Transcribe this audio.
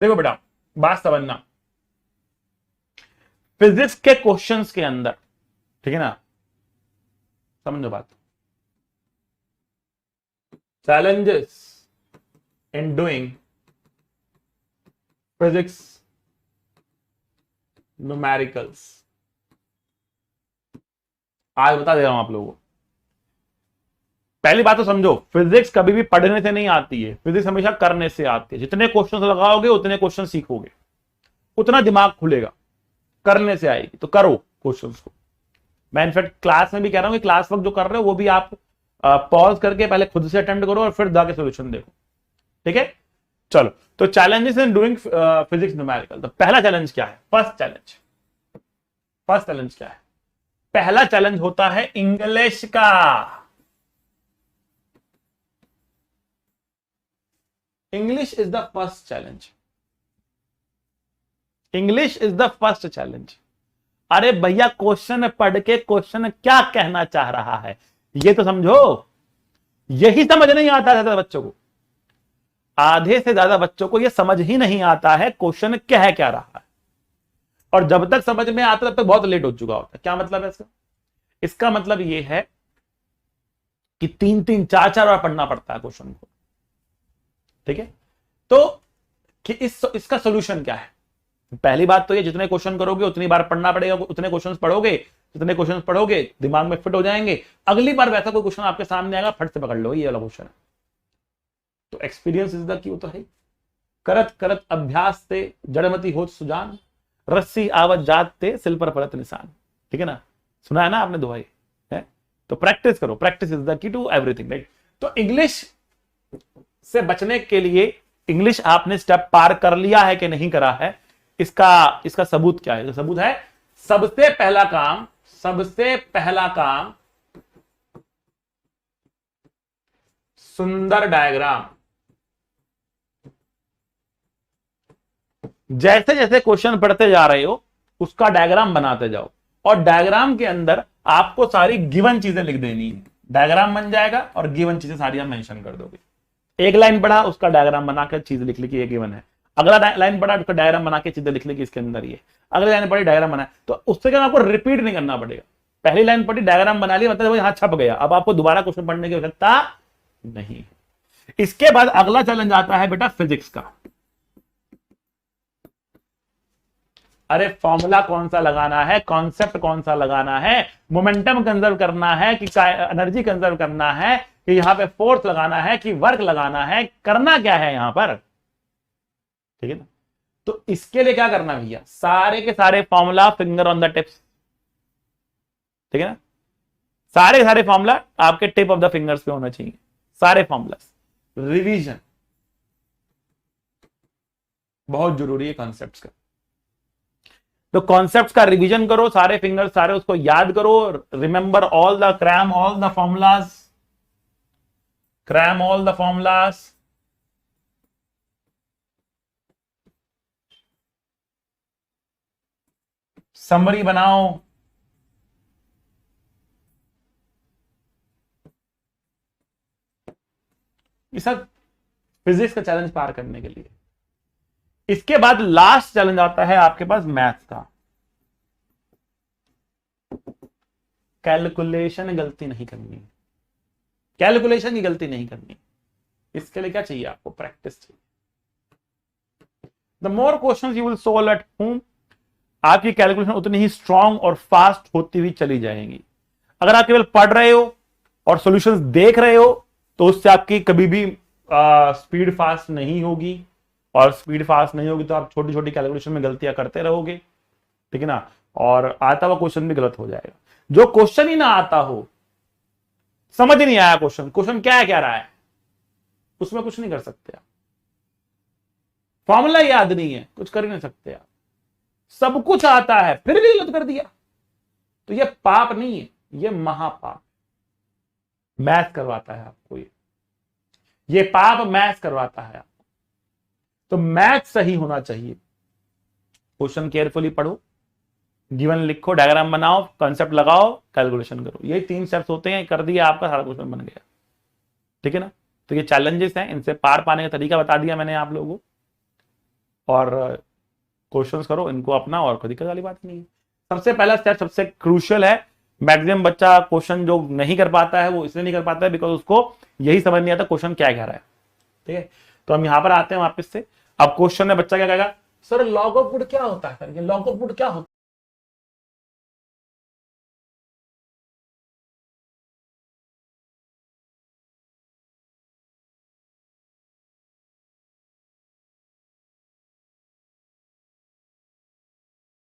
देखो बेटा, बात समझना, फिजिक्स के क्वेश्चंस के अंदर, ठीक है ना, समझो बात, challenges in doing physics numericals, आज बता दे रहा हूं आप लोगों को। पहली बात तो समझो, फिजिक्स कभी भी पढ़ने से नहीं आती है, फिजिक्स हमेशा करने से आती है। जितने क्वेश्चन लगाओगे उतने क्वेश्चन सीखोगे, उतना दिमाग खुलेगा, करने से आएगी। तो करो क्वेश्चंस को। मैं इनफैक्ट क्लास में भी कह रहा हूं कि क्लास वर्क जो कर रहे हो वो भी आप पॉज करके पहले खुद से अटेम्प्ट करो और फिर जाके सोल्यूशन देखो, ठीक है। चलो, तो challenges in doing physics numerical. तो पहला चैलेंज क्या है? फर्स्ट चैलेंज क्या है? पहला चैलेंज होता है इंग्लिश का। English is the first challenge. English is the first challenge. अरे भैया, क्वेश्चन पढ़ के क्वेश्चन क्या कहना चाह रहा है ये तो समझो। यही समझ नहीं आता है बच्चों को। आधे से ज्यादा बच्चों को यह समझ ही नहीं आता है क्वेश्चन कह क्या रहा है। और जब तक समझ में आता तब तक बहुत लेट हो चुका होता है। क्या मतलब है इसका? इसका मतलब यह है कि 3-3 4-4 बार पढ़ना पड़ता है क्वेश्चन को, ठीक है। तो कि इसका सोल्यूशन क्या है? पहली बात तो ये, जितने क्वेश्चन करोगे उतनी बार पढ़ना पड़ेगा, उतने क्वेश्चन पढ़ोगे, जितने क्वेश्चन पढ़ोगे दिमाग में फिट हो जाएंगे। अगली बार वैसा कोई क्वेश्चन आपके सामने आएगा, फट से पकड़ लो, ये वाला क्वेश्चन है। तो एक्सपीरियंस इज द की, तो है। करत करत अभ्यास से जड़मती होत सुजान, रस्सी आवत जात ते सिल पर परत निशान। ठीक है ना, सुना है ना आपने दोहा है। तो प्रैक्टिस करो, practice is the key to everything, right. तो इंग्लिश से बचने के लिए, इंग्लिश आपने स्टेप पार कर लिया है कि नहीं करा है, इसका सबूत क्या है? सबूत है, सबसे पहला काम सुंदर डायग्राम। जैसे जैसे क्वेश्चन पढ़ते जा रहे हो उसका डायग्राम बनाते जाओ, और डायग्राम के अंदर आपको सारी गिवन चीजें लिख देनी है। डायग्राम बन जाएगा और गिवन चीजें सारी आप मेंशन कर दोगे। एक लाइन पढ़ा, उसका डायग्राम बनाकर चीज लिख ली कि ये गिवन है। अगला लाइन पढ़ा, उसका डायग्राम बना के चीजें लिख ली कि इसके अंदर ये। अगली लाइन पढ़ी, डायग्राम बना, तो उससे क्या आपको रिपीट नहीं करना पड़ेगा। पहली लाइन पढ़ी, डायग्राम बना लिया, मतलब यहां छप गया। अब आपको दोबारा क्वेश्चन पढ़ने की आवश्यकता नहीं। इसके बाद अगला चैलेंज आता है बेटा फिजिक्स का। अरे फॉर्मूला कौन सा लगाना है, कॉन्सेप्ट कौन सा लगाना है, मोमेंटम कंजर्व करना है कि एनर्जी कंजर्व करना है, कि यहां पे फोर्स लगाना है कि वर्क लगाना है, करना क्या है यहां पर, ठीक है ना। तो इसके लिए क्या करना भैया, सारे के सारे formula finger on the tips, ठीक है ना। सारे के सारे फॉर्मूला आपके टिप ऑफ द फिंगर्स पे होना चाहिए, सारे फॉर्मूला। रिवीजन बहुत जरूरी है कॉन्सेप्ट्स का। तो कॉन्सेप्ट्स का रिवीजन करो, सारे फिंगर्स सारे उसको याद करो। Remember all the cram all the formulas, cram all the formulas. Summary बनाओ। ये सब फिजिक्स का चैलेंज पार करने के लिए। इसके बाद लास्ट चैलेंज आता है आपके पास मैथ्स का। कैलकुलेशन गलती नहीं करनी, कैलकुलेशन की गलती नहीं करनी। इसके लिए क्या चाहिए आपको? प्रैक्टिस चाहिए। The more questions you will solve at home, आपकी कैलकुलेशन उतनी ही स्ट्रांग और फास्ट होती हुई चली जाएंगी। अगर आप केवल पढ़ रहे हो और सॉल्यूशंस देख रहे हो तो उससे आपकी कभी भी स्पीड फास्ट नहीं होगी, और स्पीड फास्ट नहीं होगी तो आप छोटी छोटी कैलकुलेशन में गलतियां करते रहोगे, ठीक है ना। और आता हुआ क्वेश्चन भी गलत हो जाएगा। जो क्वेश्चन ही ना आता हो, समझ ही नहीं आया क्वेश्चन, क्वेश्चन क्या है क्या रहा है, उसमें कुछ नहीं कर सकते आप। फॉर्मूला याद नहीं है, कुछ कर ही नहीं सकते आप। सब कुछ आता है फिर भी गलत कर दिया, तो यह पाप नहीं है, यह महापाप। मैथ करवाता है आपको ये पाप मैथ करवाता है आपको। तो मैथ सही होना चाहिए। क्वेश्चन केयरफुली पढ़ो, गिवन लिखो, डायग्राम बनाओ, कॉन्सेप्ट लगाओ, कैलकुलेशन करो। ये 3 स्टेप्स होते हैं, कर दिया आपका सारा क्वेश्चन बन गया, ठीक है ना। तो ये चैलेंजेस हैं, इनसे पार पाने का तरीका बता दिया मैंने आप लोगों को। और क्वेश्चंस करो इनको अपना, और कोई दिक्कत वाली बात नहीं है। सबसे पहला स्टेप सबसे क्रूशियल है। मैक्सिमम बच्चा क्वेश्चन जो नहीं कर पाता है वो इसलिए नहीं कर पाता है बिकॉज उसको यही समझ नहीं आता क्वेश्चन क्या कह रहा है। ठीक है, तो हम यहां पर आते हैं वापस से। अब क्वेश्चन में बच्चा क्या कहेगा, सर लॉग ऑफ गुड क्या होता है, सर ये लॉग ऑफ गुड क्या होता है।